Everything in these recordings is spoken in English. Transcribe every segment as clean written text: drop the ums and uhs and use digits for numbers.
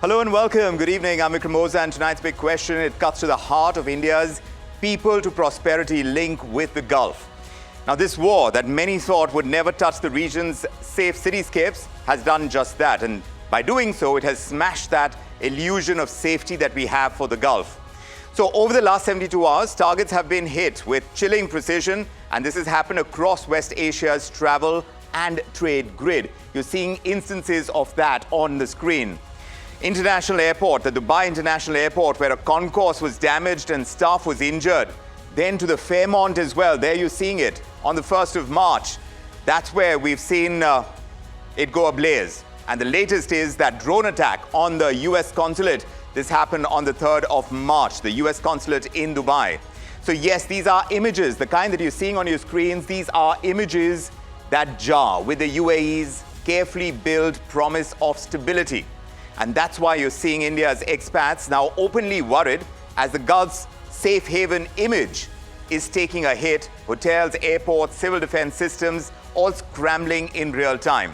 Hello and welcome. Good evening. I'm Vikram Oza, and tonight's big question, it cuts to the heart of India's people to prosperity link with the Gulf. Now, this war that many thought would never touch the region's safe cityscapes has done just that. And by doing so, it has smashed that illusion of safety that we have for the Gulf. So over the last 72 hours, targets have been hit with chilling precision, and this has happened across West Asia's travel and trade grid. You're seeing instances of that on the screen. International Airport, the Dubai International Airport, where a concourse was damaged and staff was injured. Then to the Fairmont as well. There you're seeing it on the 1st of March. That's where we've seen it go ablaze. And the latest is that drone attack on the US consulate. This happened on the 3rd of March, the US consulate in Dubai. So yes, these are images, the kind that you're seeing on your screens. These are images that jar with the UAE's carefully built promise of stability. And that's why you're seeing India's expats now openly worried as the Gulf's safe haven image is taking a hit. Hotels, airports, civil defense systems, all scrambling in real time.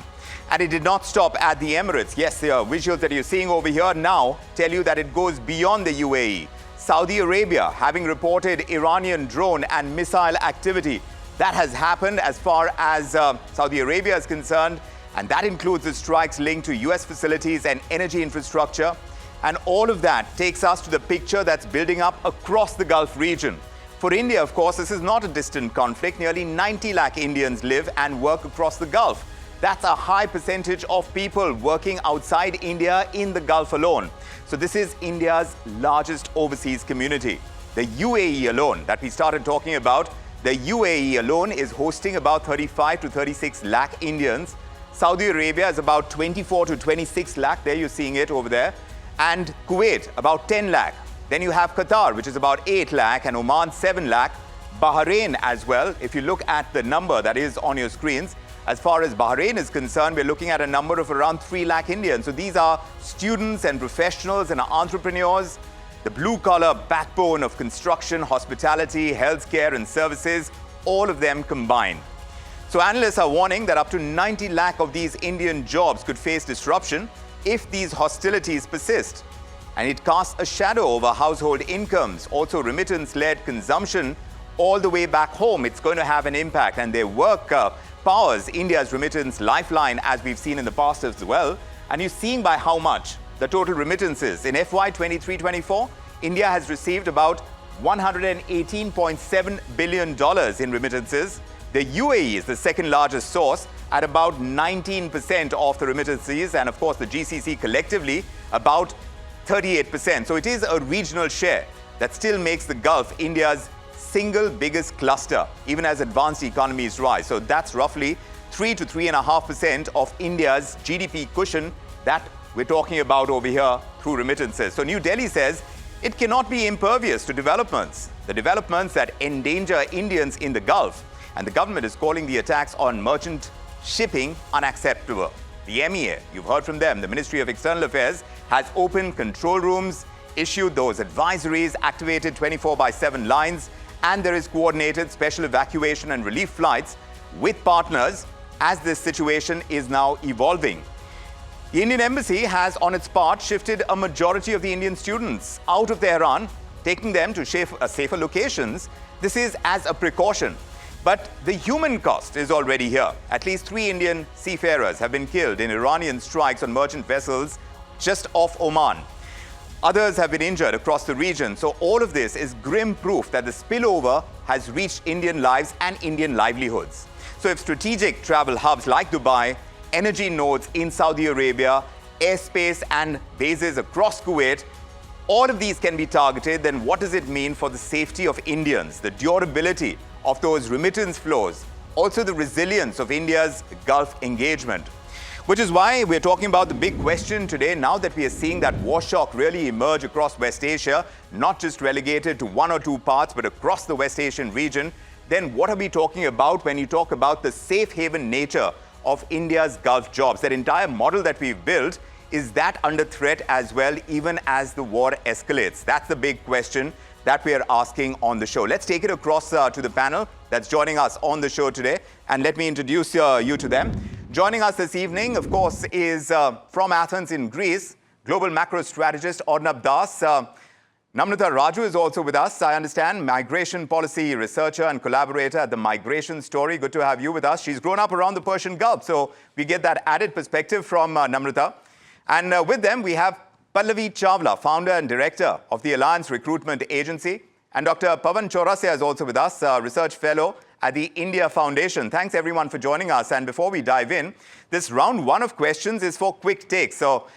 And it did not stop at the Emirates. Yes, the visuals that you're seeing over here now tell you that it goes beyond the UAE. Saudi Arabia having reported Iranian drone and missile activity. That has happened as far as Saudi Arabia is concerned. And that includes the strikes linked to US facilities and energy infrastructure. And all of that takes us to the picture that's building up across the Gulf region. For India, of course, this is not a distant conflict. Nearly 90 lakh Indians live and work across the Gulf. That's a high percentage of people working outside India in the Gulf alone. So this is India's largest overseas community. The UAE alone that we started talking about, the UAE alone is hosting about 35 to 36 lakh Indians. Saudi Arabia is about 24 to 26 lakh. There you're seeing it over there. And Kuwait, about 10 lakh. Then you have Qatar, which is about 8 lakh, and Oman, 7 lakh. Bahrain as well. If you look at the number that is on your screens, as far as Bahrain is concerned, we're looking at a number of around 3 lakh Indians. So these are students and professionals and entrepreneurs, the blue-collar backbone of construction, hospitality, healthcare and services, all of them combined. So analysts are warning that up to 90 lakh of these Indian jobs could face disruption if these hostilities persist. And it casts a shadow over household incomes, also remittance-led consumption all the way back home. It's going to have an impact, and their work powers India's remittance lifeline, as we've seen in the past as well. And you're seeing by how much the total remittances. In FY 23-24, India has received about $118.7 billion in remittances. The UAE is the second largest source at about 19% of the remittances, and of course the GCC collectively about 38%. So it is a regional share that still makes the Gulf India's single biggest cluster, even as advanced economies rise. So that's roughly 3 to 3.5% of India's GDP cushion that we're talking about over here through remittances. So New Delhi says it cannot be impervious to developments, the developments that endanger Indians in the Gulf. And the government is calling the attacks on merchant shipping unacceptable. The MEA, you've heard from them, the Ministry of External Affairs, has opened control rooms, issued those advisories, activated 24/7 lines, and there is coordinated special evacuation and relief flights with partners as this situation is now evolving. The Indian Embassy has, on its part, shifted a majority of the Indian students out of Tehran, taking them to safer locations. This is as a precaution. But the human cost is already here. At least 3 Indian seafarers have been killed in Iranian strikes on merchant vessels just off Oman. Others have been injured across the region. So all of this is grim proof that the spillover has reached Indian lives and Indian livelihoods. So if strategic travel hubs like Dubai, energy nodes in Saudi Arabia, airspace and bases across Kuwait, all of these can be targeted, then what does it mean for the safety of Indians, the durability of those remittance flows, also the resilience of India's Gulf engagement? Which is why we're talking about the big question today, now that we are seeing that war shock really emerge across West Asia, not just relegated to 1 or 2 parts, but across the West Asian region. Then what are we talking about when you talk about the safe haven nature of India's Gulf jobs? That entire model that we've built, is that under threat as well, even as the war escalates? That's the big question that we are asking on the show. Let's take it across to the panel that's joining us on the show today. And let me introduce you to them. Joining us this evening, of course, is from Athens in Greece, global macro strategist Arnab Das. Namrata Raju is also with us, I understand, migration policy researcher and collaborator at the Migration Story. Good to have you with us. She's grown up around the Persian Gulf, so we get that added perspective from Namrata. And with them, we have Pallavi Chawla, founder and director of the Alliance Recruitment Agency. And Dr. Pawan Chaurasia is also with us, research fellow at the India Foundation. Thanks, everyone, for joining us. And before we dive in, this round one of questions is for quick takes. So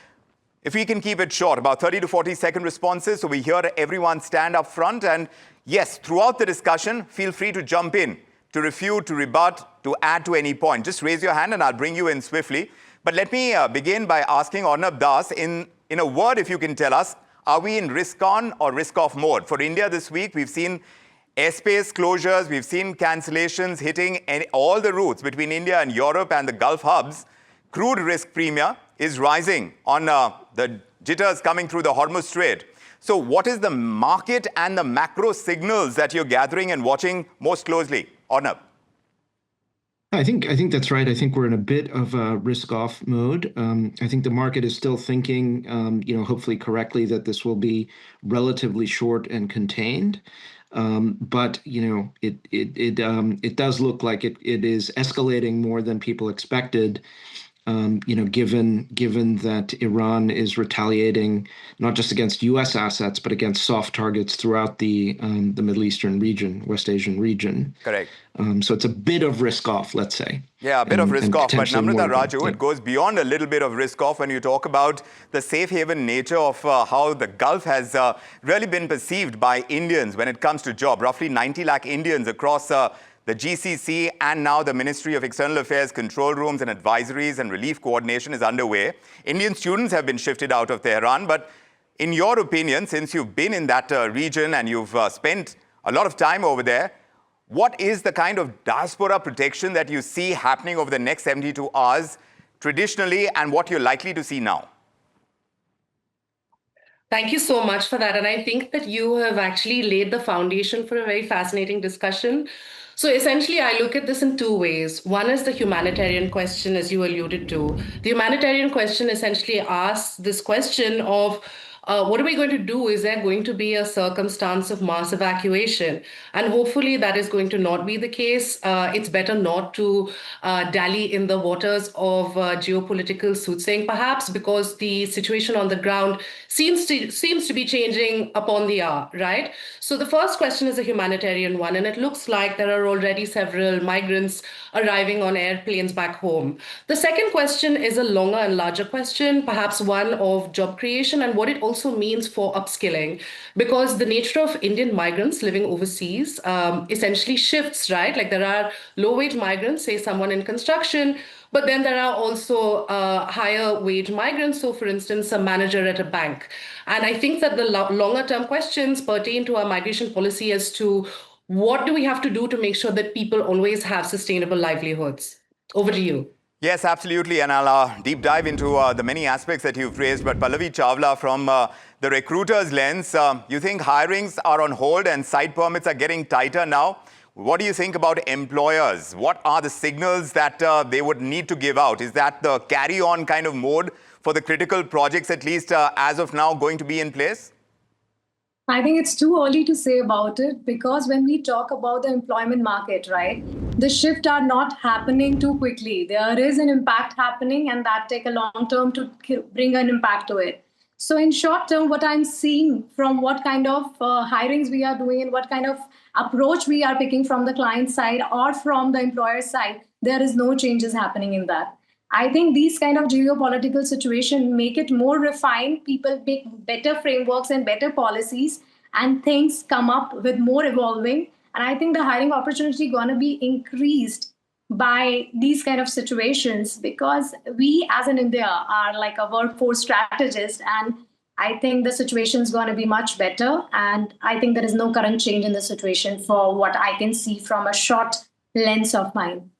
if we can keep it short, about 30 to 40-second responses, so we hear everyone stand up front. And yes, throughout the discussion, feel free to jump in, to refute, to rebut, to add to any point. Just raise your hand and I'll bring you in swiftly. But let me begin by asking Arnab Das, in a word, if you can tell us, are we in risk-on or risk-off mode? For India this week, we've seen airspace closures, we've seen cancellations hitting all the routes between India and Europe and the Gulf hubs. Crude risk premia is rising on the jitters coming through the Hormuz Strait. So what is the market and the macro signals that you're gathering and watching most closely? Arnab. I think that's right. I think we're in a bit of a risk-off mode. I think the market is still thinking, hopefully correctly, that this will be relatively short and contained. But it does look like it is escalating more than people expected. Given that Iran is retaliating not just against U.S. assets, but against soft targets throughout the Middle Eastern region, West Asian region. Correct. So it's a bit of risk-off, let's say. Yeah, a bit of risk-off. But Namrata Raju, it goes beyond a little bit of risk-off when you talk about the safe haven nature of how the Gulf has really been perceived by Indians when it comes to job. Roughly 90 lakh Indians across the GCC and now the Ministry of External Affairs control rooms and advisories and relief coordination is underway. Indian students have been shifted out of Tehran. But in your opinion, since you've been in that region and you've spent a lot of time over there, what is the kind of diaspora protection that you see happening over the next 72 hours traditionally and what you're likely to see now? Thank you so much for that. And I think that you have actually laid the foundation for a very fascinating discussion. So essentially, I look at this in two ways. One is the humanitarian question, as you alluded to. The humanitarian question essentially asks this question of, what are we going to do? Is there going to be a circumstance of mass evacuation? And hopefully that is going to not be the case. It's better not to dally in the waters of geopolitical soothsaying, perhaps, because the situation on the ground seems to be changing upon the hour, right? So the first question is a humanitarian one, and it looks like there are already several migrants arriving on airplanes back home. The second question is a longer and larger question, perhaps one of job creation and what it also means for upskilling, because the nature of Indian migrants living overseas essentially shifts, right? Like there are low-wage migrants, say someone in construction, but then there are also higher wage migrants. So for instance, a manager at a bank. And I think that the longer term questions pertain to our migration policy as to what do we have to do to make sure that people always have sustainable livelihoods. Over to you. Yes, absolutely. And I'll deep dive into the many aspects that you've raised. But Pallavi Chawla, from the recruiter's lens, you think hirings are on hold and site permits are getting tighter now? What do you think about employers? What are the signals that they would need to give out? Is that the carry-on kind of mode for the critical projects, at least as of now, going to be in place? I think it's too early to say about it, because when we talk about the employment market, right, the shift are not happening too quickly. There is an impact happening, and that take a long term to bring an impact to it. So in short term, what I'm seeing from what kind of hirings we are doing and what kind of approach we are picking from the client side or from the employer side, there is no changes happening in that. I think these kind of geopolitical situations make it more refined. People make better frameworks and better policies, and things come up with more evolving. And I think the hiring opportunity going to be increased by these kind of situations, because we as in India are like a workforce strategist, and I think the situation is going to be much better. And I think there is no current change in the situation for what I can see from a short lens of mine.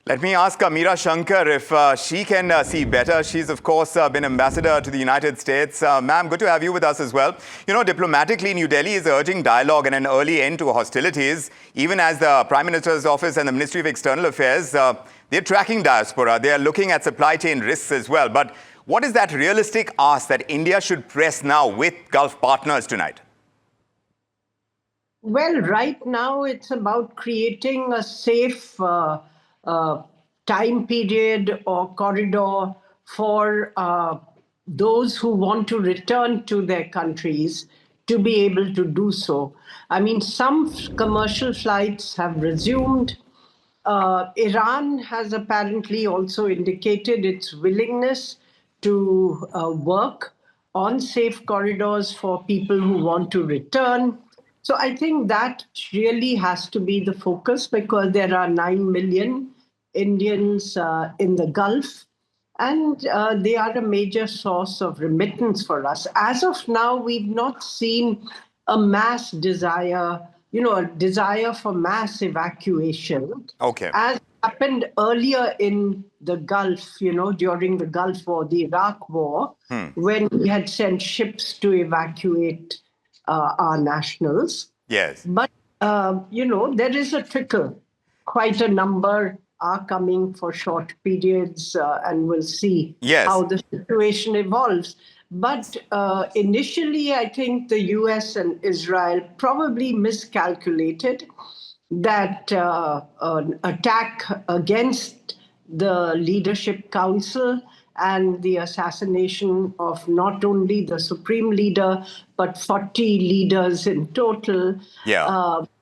Let me ask Meera Shankar if she can see better. She's, of course, been ambassador to the United States. Ma'am, good to have you with us as well. You know, diplomatically, New Delhi is urging dialogue and an early end to hostilities, even as the Prime Minister's office and the Ministry of External Affairs, they're tracking diaspora. They are looking at supply chain risks as well. But What is that realistic ask that India should press now with Gulf partners tonight? Well, right now it's about creating a safe time period or corridor for those who want to return to their countries to be able to do so. I mean, some commercial flights have resumed. Iran has apparently also indicated its willingness to work on safe corridors for people who want to return. So I think that really has to be the focus, because there are 9 million Indians in the Gulf, and they are a major source of remittance for us. As of now, we've not seen a mass desire, a desire for mass evacuation. Okay. As happened earlier in the Gulf, during the Gulf War, the Iraq War, when we had sent ships to evacuate our nationals. Yes. But, there is a trickle. Quite a number are coming for short periods, and we'll see how the situation evolves. But initially, I think the US and Israel probably miscalculated that an attack against the Leadership Council and the assassination of not only the supreme leader, but 40 leaders in total,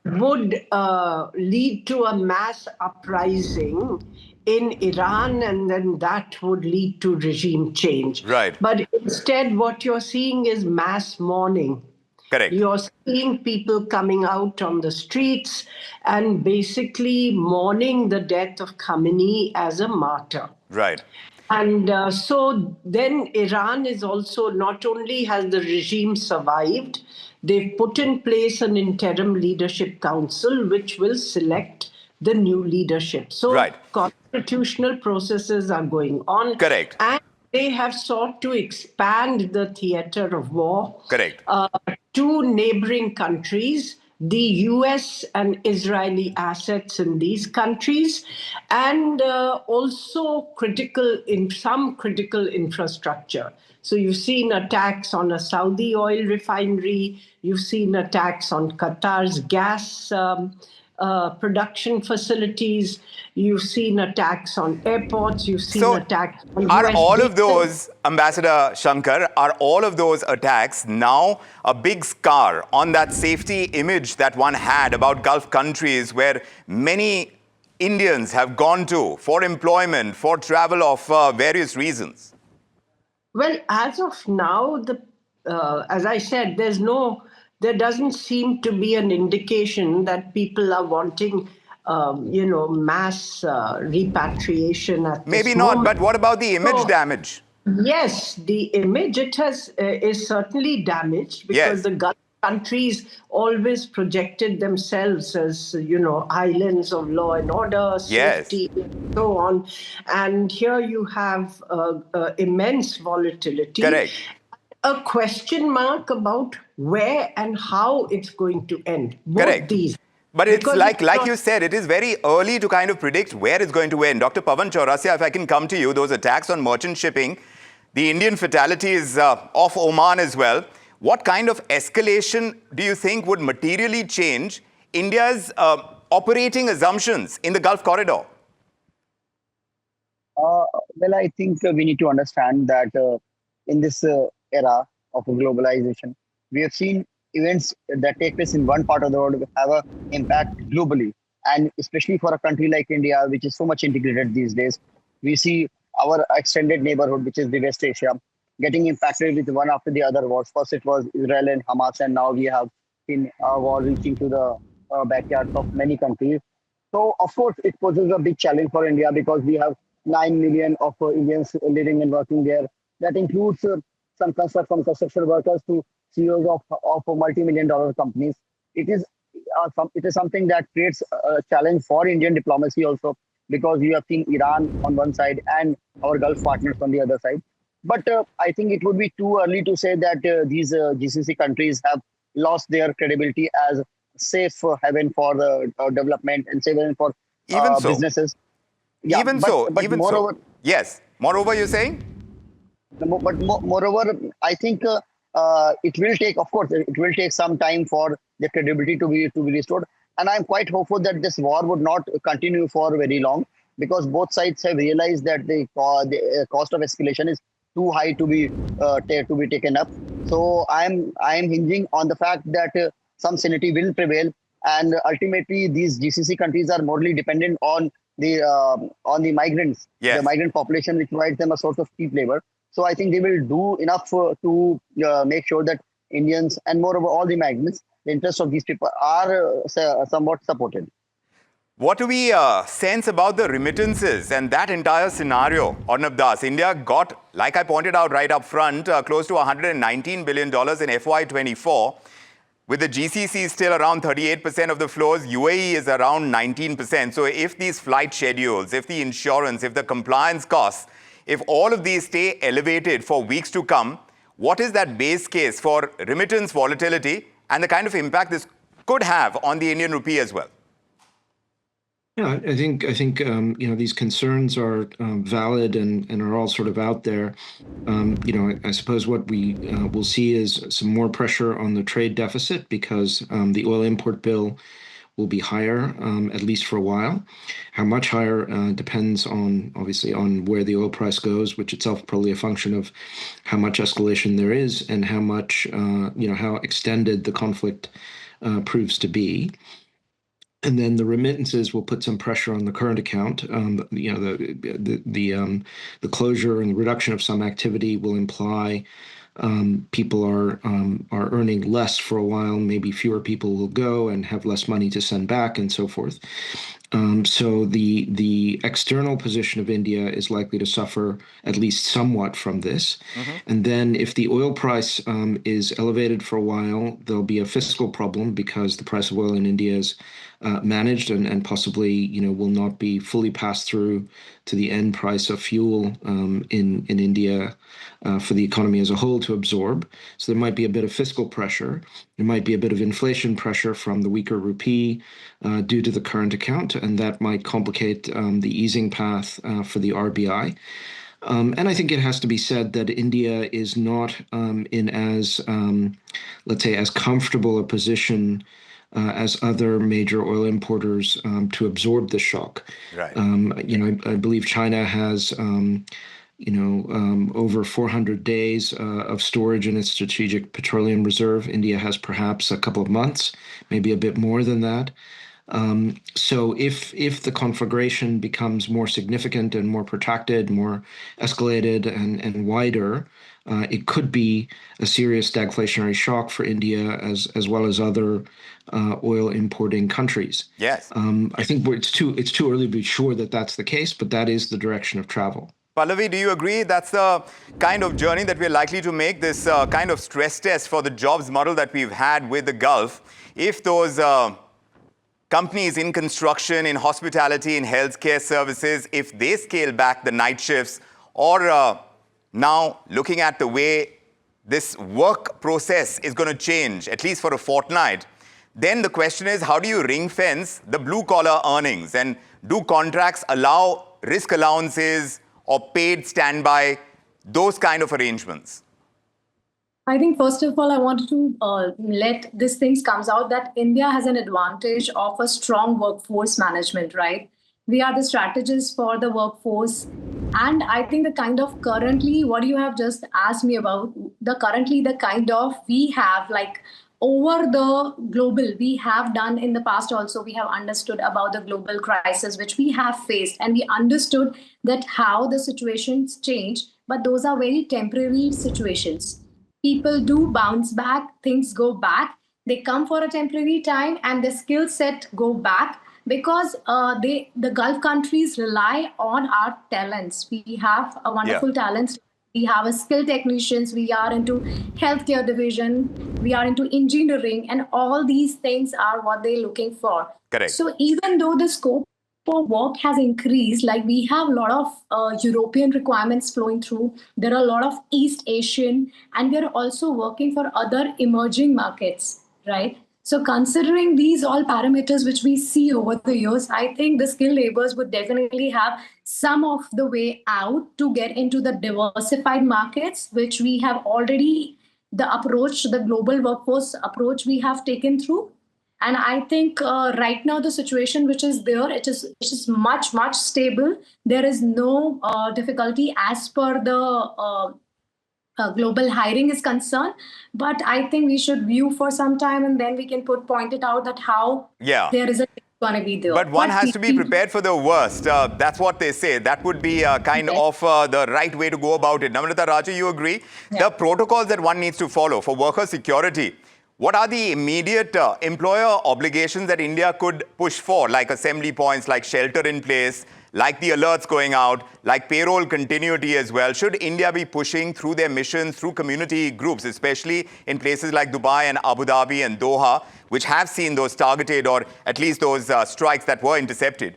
would lead to a mass uprising in Iran, and then that would lead to regime change. Right. But instead, what you're seeing is mass mourning. Correct. You're seeing people coming out on the streets and basically mourning the death of Khamenei as a martyr. Right. And so then Iran is also, not only has the regime survived, they've put in place an interim leadership council which will select the new leadership. So constitutional processes are going on. Correct. And they have sought to expand the theater of war. Correct. To neighboring countries, the US and Israeli assets in these countries, and also some critical infrastructure. So you've seen attacks on a Saudi oil refinery, you've seen attacks on Qatar's gas production facilities, you've seen attacks on airports, you've seen attacks on are US all of those, Ambassador Shankar, are all of those attacks now a big scar on that safety image that one had about Gulf countries where many Indians have gone to for employment, for travel of various reasons? Well, as of now, as I said, there doesn't seem to be an indication that people are wanting, mass repatriation at Maybe this not, moment. but what about the image damage? Yes, the image is certainly damaged, because the Gulf countries always projected themselves as, islands of law and order, safety, and so on. And here you have immense volatility. Correct. A question mark about where and how it's going to end. Correct. These. But it's like you said, it is very early to kind of predict where it's going to end. Dr. Pavan Chaurasia, if I can come to you, those attacks on merchant shipping, the Indian fatalities off Oman as well. What kind of escalation do you think would materially change India's operating assumptions in the Gulf corridor? Well, I think we need to understand that in this era of globalization, we have seen events that take place in one part of the world have an impact globally. And especially for a country like India, which is so much integrated these days, we see our extended neighborhood, which is the West Asia, getting impacted with one after the other wars. First it was Israel and Hamas, and now we have seen a war reaching to the backyards of many countries. So, of course, it poses a big challenge for India, because we have 9 million of Indians living and working there. That includes from construction workers to CEOs of multi-million-dollar companies. It is something that creates a challenge for Indian diplomacy also, because you have seen Iran on one side and our Gulf partners on the other side. But I think it would be too early to say that these GCC countries have lost their credibility as safe haven for development and safe haven for businesses. Yeah, Even so. Yes. Moreover, you're saying? Moreover, I think it will take, of course, it will take some time for the credibility to be restored. And I'm quite hopeful that this war would not continue for very long, because both sides have realized that the cost of escalation is too high to be taken up. So I'm hinging on the fact that some sanity will prevail, and ultimately these GCC countries are morally dependent on the migrants, Yes. the migrant population, which provides them a source of cheap labor. So I think they will do enough to make sure that Indians, and moreover all the migrants, the interests of these people are somewhat supported. What do we sense about the remittances and that entire scenario, Arnab Das? India got, like I pointed out right up front, close to $119 billion in FY24. With the GCC still around 38% of the flows, UAE is around 19%. So if these flight schedules, if the insurance, if the compliance costs, if all of these stay elevated for weeks to come, what is that base case for remittance volatility and the kind of impact this could have on the Indian rupee as well? Yeah, I think these concerns are valid and are all sort of out there. I suppose what we will see is some more pressure on the trade deficit, because the oil import bill will be higher, at least for a while. How much higher depends obviously on where the oil price goes, which itself probably a function of how much escalation there is and how much how extended the conflict proves to be. And then the remittances will put some pressure on the current account. The closure and the reduction of some activity will imply people are earning less for a while. Maybe fewer people will go and have less money to send back, and so forth. So the external position of India is likely to suffer at least somewhat from this. And then if the oil price is elevated for a while, there'll be a fiscal problem, because the price of oil in India is managed and possibly will not be fully passed through to the end price of fuel in India for the economy as a whole to absorb. So there might be a bit of fiscal pressure. There might be a bit of inflation pressure from the weaker rupee due to the current account, and that might complicate the easing path for the RBI. And I think it has to be said that India is not in as, let's say, as comfortable a position as other major oil importers to absorb the shock. Right. I believe China has over 400 days of storage in its strategic petroleum reserve. India has perhaps a couple of months, maybe a bit more than that. So if the conflagration becomes more significant and more protracted, more escalated and wider, it could be a serious stagflationary shock for India as well as other oil importing countries. Yes. I think it's too early to be sure that that's the case, but that is the direction of travel. Pallavi, do you agree that's the kind of journey that we're likely to make, this kind of stress test for the jobs model that we've had with the Gulf? If those companies in construction, in hospitality, in healthcare services, if they scale back the night shifts, or now looking at the way this work process is going to change, at least for a fortnight, then the question is, how do you ring fence the blue collar earnings? And do contracts allow risk allowances or paid standby, those kind of arrangements? I think first of all, I wanted to let these things comes out that India has an advantage of a strong workforce management, right? We are the strategists for the workforce. And I think the kind of currently, what you have just asked me about, the kind of we have like over the global, we have done in the past also, we have understood about the global crisis, which we have faced. And we understood that how the situations change, but those are very temporary situations. People do bounce back, things go back, they come for a temporary time and the skill set go back because the Gulf countries rely on our talents. We have a wonderful talents. We have a skilled technicians, we are into healthcare division, we are into engineering, and all these things are what they're looking for. Correct. So even though the scope for work has increased, like we have a lot of European requirements flowing through, there are a lot of East Asian, and we are also working for other emerging markets, right? So considering these all parameters which we see over the years, I think the skilled laborers would definitely have some of the way out to get into the diversified markets, which we have already, the approach, the global workforce approach we have taken through. And I think right now the situation which is there, it is much stable. There is no difficulty as per the global hiring is concerned, but I think we should view for some time and then we can point it out that how there is a going to be there. But one has to be prepared for the worst. That's what they say. That would be kind of the right way to go about it. Namrata, Raju, you agree? The protocols that one needs to follow for worker security, what are the immediate employer obligations that India could push for, like assembly points, like shelter in place, like the alerts going out, like payroll continuity as well? Should India be pushing through their missions, through community groups, especially in places like Dubai and Abu Dhabi and Doha, which have seen those targeted or at least those strikes that were intercepted?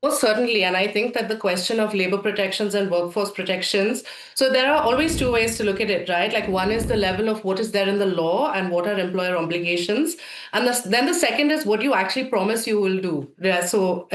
Most certainly. And I think that the question of labor protections and workforce protections, so there are always two ways to look at it, right? Like one is the level of what is there in the law and what are employer obligations. And then the second is what you actually promise you will do. So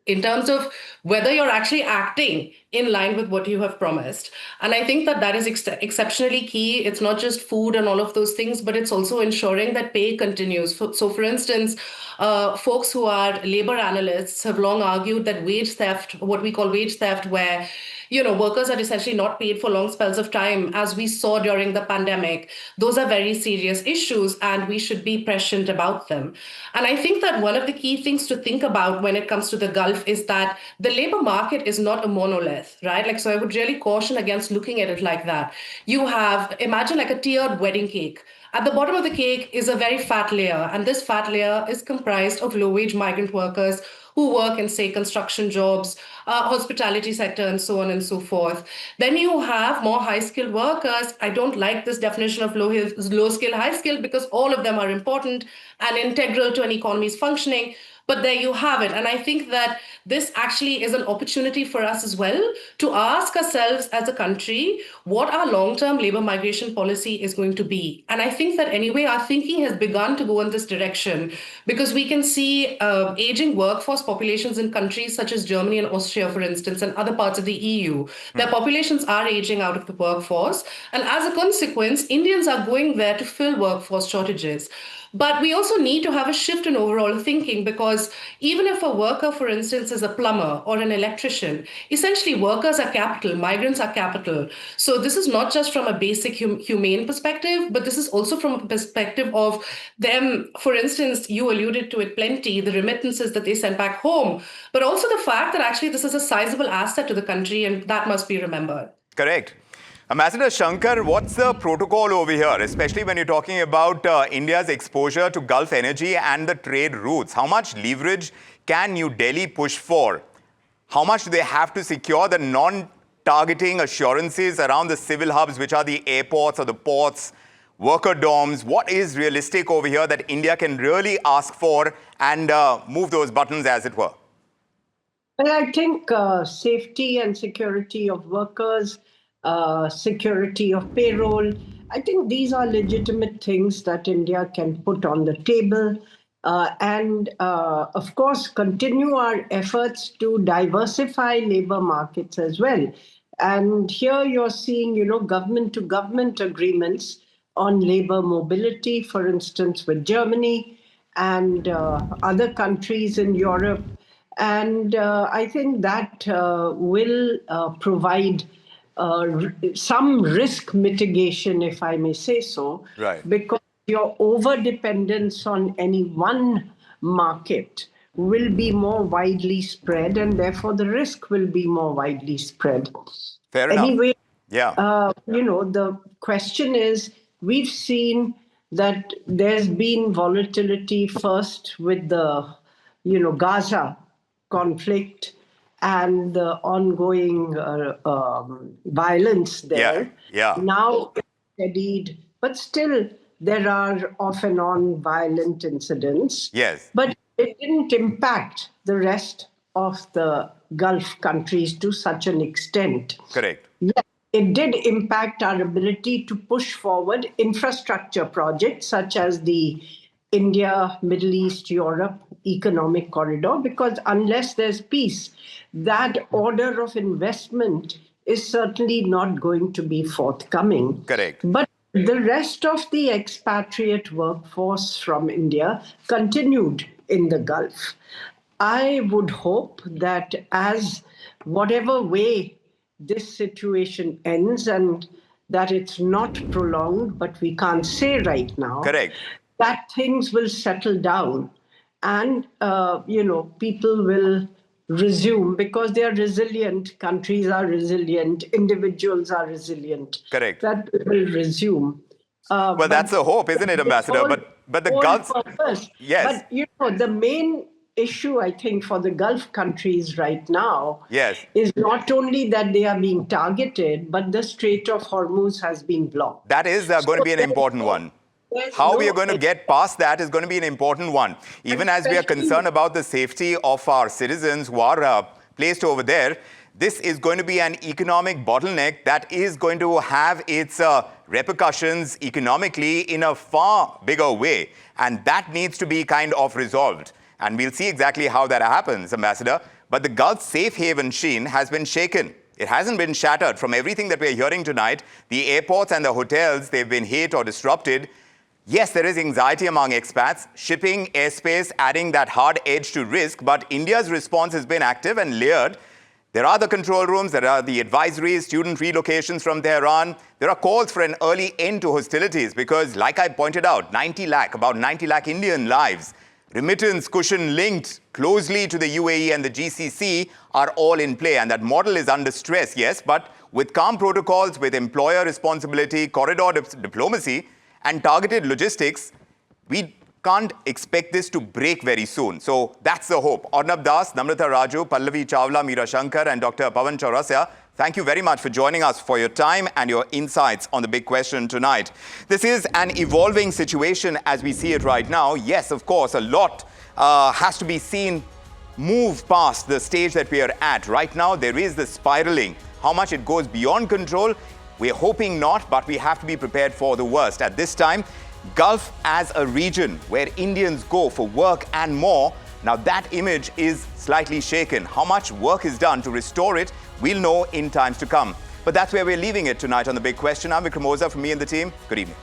in terms of whether you're actually acting in line with what you have promised. And I think that that is exceptionally key. It's not just food and all of those things, but it's also ensuring that pay continues. So for instance, folks who are labor analysts have long argued that wage theft, what we call wage theft, where workers are essentially not paid for long spells of time, as we saw during the pandemic. Those are very serious issues, and we should be prescient about them. And I think that one of the key things to think about when it comes to the Gulf is that the labor market is not a monolith, right? So I would really caution against looking at it like that. Imagine like a tiered wedding cake. At the bottom of the cake is a very fat layer, and this fat layer is comprised of low-wage migrant workers who work in, say, construction jobs, hospitality sector, and so on and so forth. Then you have more high-skilled workers. I don't like this definition of low-skilled, high-skilled, because all of them are important and integral to an economy's functioning. But there you have it. And I think that this actually is an opportunity for us as well to ask ourselves as a country what our long-term labor migration policy is going to be. And I think that anyway, our thinking has begun to go in this direction, because we can see aging workforce populations in countries such as Germany and Austria, for instance, and other parts of the EU. Their populations are aging out of the workforce. And as a consequence, Indians are going there to fill workforce shortages. But we also need to have a shift in overall thinking, because even if a worker, for instance, is a plumber or an electrician, essentially workers are capital, migrants are capital. So this is not just from a basic humane perspective, but this is also from a perspective of them. For instance, you alluded to it plenty, the remittances that they send back home, but also the fact that actually this is a sizable asset to the country, and that must be remembered. Correct. Ambassador Shankar, what's the protocol over here, especially when you're talking about India's exposure to Gulf energy and the trade routes? How much leverage can New Delhi push for? How much do they have to secure the non-targeting assurances around the civil hubs, which are the airports or the ports, worker dorms? What is realistic over here that India can really ask for and move those buttons, as it were? Well, I think safety and security of workers, security of payroll, I think these are legitimate things that India can put on the table. And of course, continue our efforts to diversify labor markets as well. And here you're seeing, government-to-government agreements on labor mobility, for instance, with Germany and other countries in Europe. And I think that will provide some risk mitigation, if I may say so, right? Because your over-dependence on any one market will be more widely spread, and therefore the risk will be more widely spread. Fair enough. Anyway, yeah. The question is, we've seen that there's been volatility first with the, Gaza conflict and the ongoing violence there. Yeah. Now it's steadied, but still there are off and on violent incidents. Yes. But it didn't impact the rest of the Gulf countries to such an extent. Correct. Yes, it did impact our ability to push forward infrastructure projects such as the India, Middle East, Europe economic corridor, because unless there's peace, that order of investment is certainly not going to be forthcoming. Correct. But the rest of the expatriate workforce from India continued in the Gulf. I would hope that as whatever way this situation ends, and that it's not prolonged, but we can't say right now. Correct. That things will settle down, and people will resume, because they are resilient. Countries are resilient. Individuals are resilient. Correct. That will resume. Well, that's the hope, isn't it, Ambassador? But the Gulf. Yes. But the main issue, I think, for the Gulf countries right now is not only that they are being targeted, but the Strait of Hormuz has been blocked. That is going to be an important one. How we are going to get past that is going to be an important one. Even as we are concerned about the safety of our citizens who are placed over there, this is going to be an economic bottleneck that is going to have its repercussions economically in a far bigger way. And that needs to be kind of resolved. And we'll see exactly how that happens, Ambassador. But the Gulf's safe haven sheen has been shaken. It hasn't been shattered. From everything that we're hearing tonight, the airports and the hotels, they've been hit or disrupted. Yes, there is anxiety among expats, shipping, airspace, adding that hard edge to risk, but India's response has been active and layered. There are the control rooms, there are the advisories, student relocations from Tehran. There are calls for an early end to hostilities because, like I pointed out, about 90 lakh Indian lives, remittance cushion linked closely to the UAE and the GCC are all in play. And that model is under stress, yes, but with calm protocols, with employer responsibility, corridor diplomacy, and targeted logistics, we can't expect this to break very soon. So that's the hope. Arnab Das, Namrata Raju, Pallavi Chawla, Meera Shankar, and Dr. Pawan Chaurasia, thank you very much for joining us, for your time and your insights on the big question tonight. This is an evolving situation as we see it right now. Yes, of course, a lot has to be seen move past the stage that we are at. Right now, there is the spiraling. How much it goes beyond control, we're hoping not, but we have to be prepared for the worst. At this time, Gulf as a region where Indians go for work and more, now that image is slightly shaken. How much work is done to restore it, we'll know in times to come. But that's where we're leaving it tonight on The Big Question. I'm Vikram Oza from me and the team. Good evening.